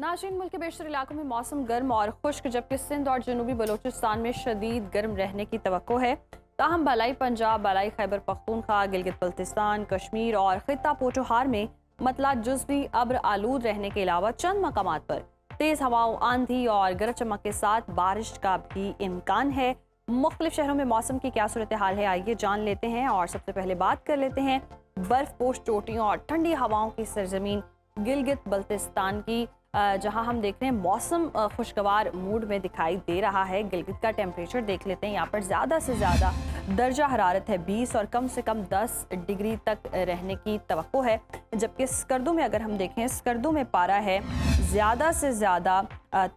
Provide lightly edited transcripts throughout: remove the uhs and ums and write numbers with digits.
नाज़रीन, मुल्क के बेशतर इलाकों में मौसम गर्म और खुश्क, जबकि सिंध और जनूबी बलूचिस्तान में शदीद गर्म रहने की तवक्को है। ताहम बलाई पंजाब, बलाई खैबर पख्तूनख्वा, गिलगित बल्तिस्तान, कश्मीर और खित्ता पोठोहार में मतला जुज़वी अब्र आलूद रहने के अलावा चंद मकामात पर तेज़ हवाओं, आंधी और गरज चमक के साथ बारिश का भी इम्कान है। मुख्तलिफ शहरों में मौसम की क्या सूरत हाल है, आइए जान लेते हैं। और सबसे पहले बात कर लेते हैं बर्फ पोश चोटियों और ठंडी हवाओं की सरजमीन गिलगित बल्तिस्तान की, जहां हम देख रहे हैं मौसम खुशगवार मूड में दिखाई दे रहा है। गिलगित का टेम्परेचर देख लेते हैं। यहाँ पर ज़्यादा से ज़्यादा दर्जा हरारत है 20 और कम से कम 10 डिग्री तक रहने की तवक्को है। जबकि स्कर्दू में अगर हम देखें, स्कर्दू में पारा है ज़्यादा से ज़्यादा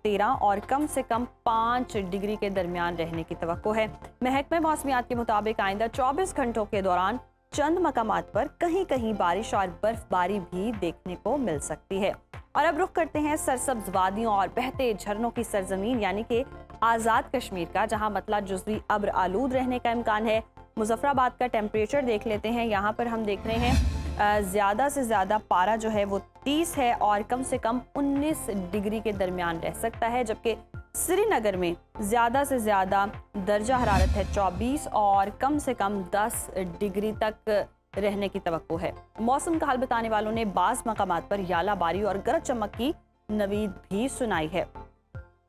13 और कम से कम 5 डिग्री के दरमियान रहने की तवक्को है। महकमे मौसमियात के मुताबिक आइंदा 24 घंटों के दौरान चंद मकामात पर कहीं कहीं बारिश और बर्फबारी भी देखने को मिल सकती है। और अब रुख करते हैं सरसब्ज वादियों और बहते झरनों की सरजमीन यानी कि आज़ाद कश्मीर का, जहां मतला जुज़वी अब्र आलूद रहने का इम्कान है। मुजफ्फराबाद का टेम्परेचर देख लेते हैं। यहाँ पर हम देख रहे हैं ज़्यादा से ज़्यादा पारा जो है वो 30 है और कम से कम 19 डिग्री के दरमियान रह सकता है। जबकि श्रीनगर में ज़्यादा से ज़्यादा दर्जा हरारत है 24 और कम से कम 10 डिग्री तक रहने की तवक्को है। मौसम का हाल बताने वालों ने बाज़ मकामात पर यालाबारी और गरज चमक की नवीद भी सुनाई है।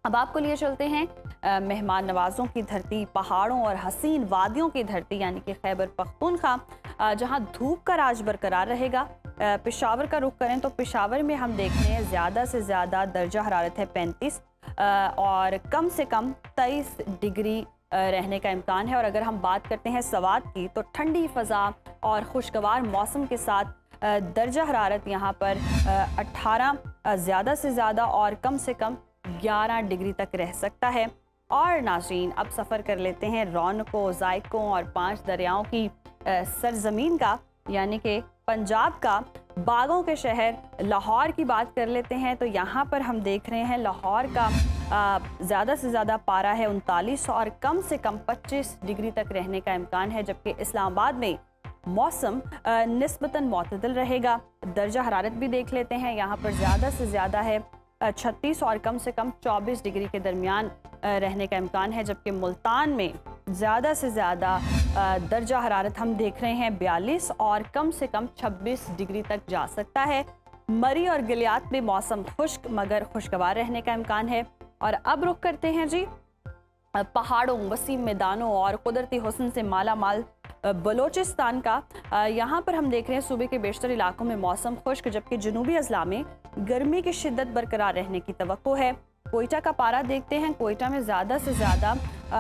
अब आपको लिए चलते हैं मेहमान नवाजों की धरती, पहाड़ों और हसीन वादियों की धरती यानी कि खैबर पख्तूनख्वा, जहां धूप का राज बरकरार रहेगा। पेशावर का रुख करें तो पेशावर में हम देख रहे हैं ज़्यादा से ज़्यादा दर्जा हरारत है 35 और कम से कम 23 डिग्री रहने का इम्कान है। और अगर हम बात करते हैं सवात की, तो ठंडी फ़ज़ा और खुशगवार मौसम के साथ दर्जा हरारत यहाँ पर 18 ज़्यादा से ज़्यादा और कम से कम 11 डिग्री तक रह सकता है। और नाज़रीन, अब सफ़र कर लेते हैं रौनकों, ज़ायकों और 5 दरियाओं की सरजमीन का, यानी कि पंजाब का बागों के शहर लाहौर की बात कर लेते हैं। तो यहाँ पर हम देख रहे हैं लाहौर का ज़्यादा से ज़्यादा पारा है 39 और कम से कम 25 डिग्री तक रहने का इम्कान है। जबकि इस्लामाबाद में मौसम निस्बतन मोतदल रहेगा। दर्जा हरारत भी देख लेते हैं। यहाँ पर ज़्यादा से ज़्यादा है 36 और कम से कम 24 डिग्री के दरमियान रहने का इम्कान है। जबकि मुल्तान में ज़्यादा से ज़्यादा दर्जा हरारत हम देख रहे हैं 42 और कम से कम 26 डिग्री तक जा सकता है। मरी और गिलियात में मौसम खुश्क मगर खुशगवार रहने का इम्कान है। और अब रुख करते हैं जी पहाड़ों, वसीम मैदानों और कुदरती हुस्न से माला माल बलूचिस्तान का। यहाँ पर हम देख रहे हैं सूबे के बेशतर इलाकों में मौसम खुश्क, जबकि जनूबी अजला में गर्मी की शिद्दत बरकरार रहने की तवक्को है। कोयटा का पारा देखते हैं। कोयटा में ज़्यादा से ज़्यादा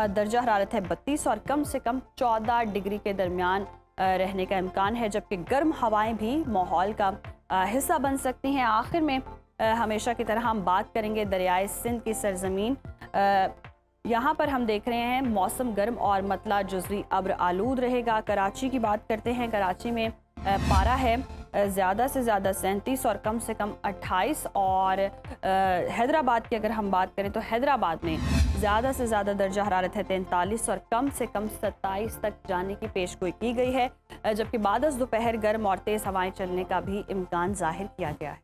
दर्जा हरारत है 32 और कम से कम 14 डिग्री के दरमियान रहने का इम्कान है। जबकि गर्म हवाएं भी माहौल का हिस्सा बन सकती हैं। आखिर में हमेशा की तरह हम बात करेंगे दरियाए सिंध की सरजमीन। यहाँ पर हम देख रहे हैं मौसम गर्म और मतला जुज़वी अब्र आलूद रहेगा। कराची की बात करते हैं। कराची में पारा है ज़्यादा से ज़्यादा 37 और कम से कम 28 और हैदराबाद की अगर हम बात करें तो हैदराबाद में ज़्यादा से ज़्यादा दर्जा हरारत है 43 और कम से कम 27 तक जाने की पेशगोई की गई है। जबकि बाद दोपहर गर्म और तेज़ हवाएं चलने का भी इम्कान ज़ाहिर किया गया है।